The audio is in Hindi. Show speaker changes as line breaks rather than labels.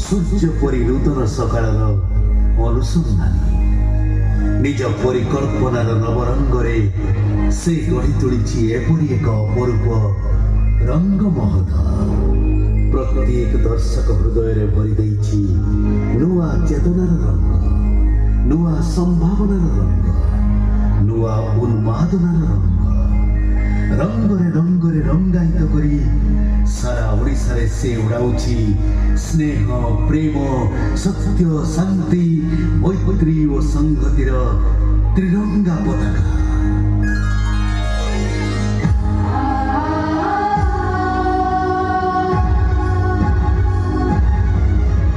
सूर्य परी नूतन सकाळर अनुसंधानी निज परिकल्पनार नवरंगरे से गढ़ी तोड़ी एपरी एक अपरूप रंग महल प्रत्येक दर्शक हृदय भरी नुआ चेतनार रंग नुआ संभावनार रंग नुआ उन्मादनार रंग रंगरे रंगायित करी सारा ओडिशा रे से उड़ाउछि स्नेह प्रेम सत्य शांति मैत्री और संगतिर त्रिरंगा पताका।